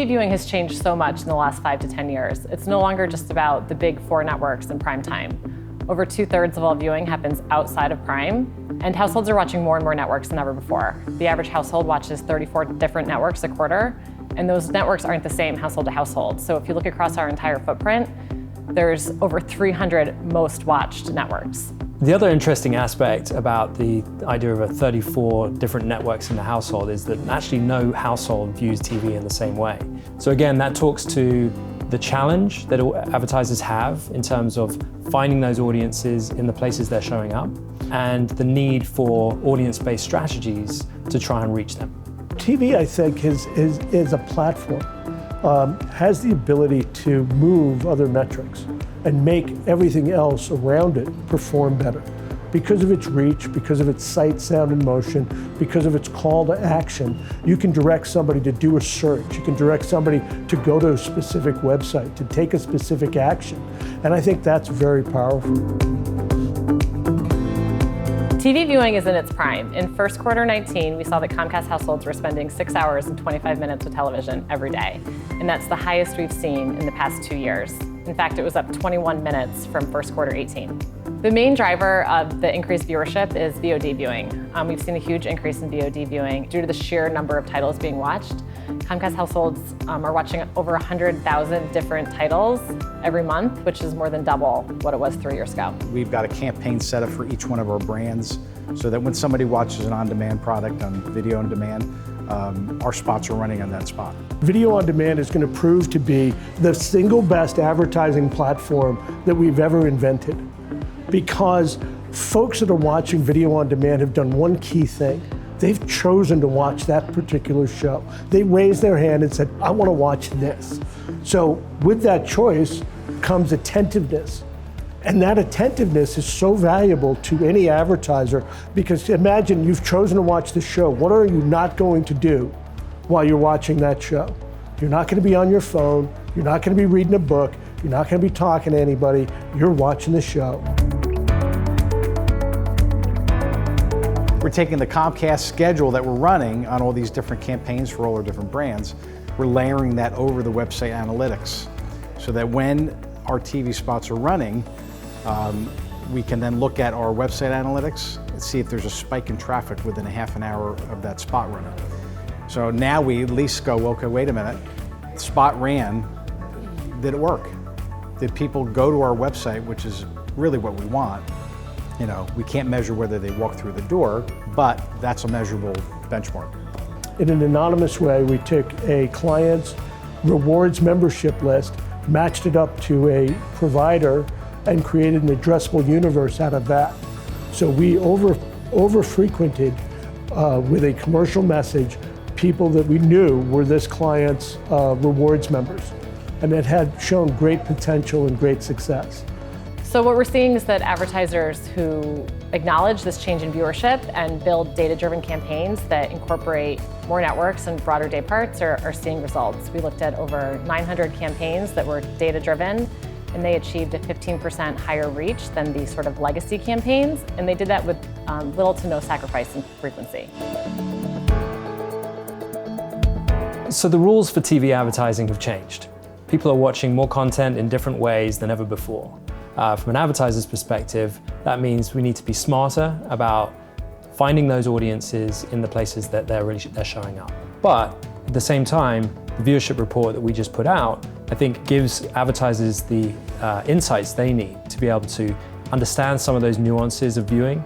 TV viewing has changed so much in the last 5 to 10 years. It's no longer just about the big 4 networks in prime time. Over 2/3 of all viewing happens outside of prime, and households are watching more and more networks than ever before. The average household watches 34 different networks a quarter, and those networks aren't the same household to household. So if you look across our entire footprint, there's over 300 most watched networks. The other interesting aspect about the idea of 34 different networks in the household is that actually no household views TV in the same way. So again, that talks to the challenge that advertisers have in terms of finding those audiences in the places they're showing up, and the need for audience-based strategies to try and reach them. TV, I think, is a platform, has the ability to move other metrics and make everything else around it perform better. Because of its reach, because of its sight, sound, and motion, because of its call to action, you can direct somebody to do a search. You can direct somebody to go to a specific website, to take a specific action. And I think that's very powerful. TV viewing is in its prime. In first quarter 19, we saw that Comcast households were spending 6 hours and 25 minutes with television every day. And that's the highest we've seen in the past 2 years. In fact, it was up 21 minutes from first quarter 18. The main driver of the increased viewership is VOD viewing. We've seen a huge increase in VOD viewing due to the sheer number of titles being watched. Comcast households are watching over 100,000 different titles every month, which is more than double what it was 3 years ago. We've got a campaign set up for each one of our brands so that when somebody watches an on-demand product on video on demand, our spots are running on that spot. Video on demand is going to prove to be the single best advertising platform that we've ever invented, because folks that are watching video on demand have done one key thing. They've chosen to watch that particular show. They raised their hand and said, I want to watch this. So with that choice comes attentiveness. And that attentiveness is so valuable to any advertiser, because imagine you've chosen to watch the show. What are you not going to do while you're watching that show? You're not going to be on your phone. You're not going to be reading a book. You're not going to be talking to anybody. You're watching the show. We're taking the Comcast schedule that we're running on all these different campaigns for all our different brands. We're layering that over the website analytics so that when our TV spots are running, we can then look at our website analytics and see if there's a spike in traffic within a half an hour of that spot running. So now we at least go, okay, wait a minute, the spot ran, did it work? Did people go to our website, which is really what we want? You know, we can't measure whether they walk through the door, but that's a measurable benchmark. In an anonymous way, we took a client's rewards membership list, matched it up to a provider, and created an addressable universe out of that. So we over-frequented with a commercial message people that we knew were this client's rewards members. And it had shown great potential and great success. So what we're seeing is that advertisers who acknowledge this change in viewership and build data-driven campaigns that incorporate more networks and broader day parts are seeing results. We looked at over 900 campaigns that were data-driven, and they achieved a 15% higher reach than the sort of legacy campaigns, and they did that with little to no sacrifice in frequency. So the rules for TV advertising have changed. People are watching more content in different ways than ever before. From an advertiser's perspective, that means we need to be smarter about finding those audiences in the places that they're showing up. But at the same time, the viewership report that we just put out, I think gives advertisers the insights they need to be able to understand some of those nuances of viewing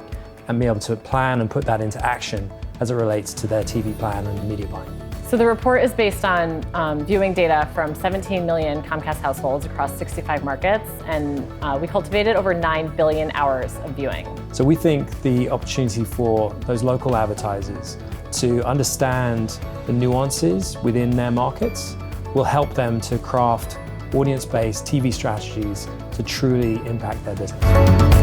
and be able to plan and put that into action as it relates to their TV plan and media buying. So the report is based on viewing data from 17 million Comcast households across 65 markets, and we cultivated over 9 billion hours of viewing. So we think the opportunity for those local advertisers to understand the nuances within their markets will help them to craft audience-based TV strategies to truly impact their business.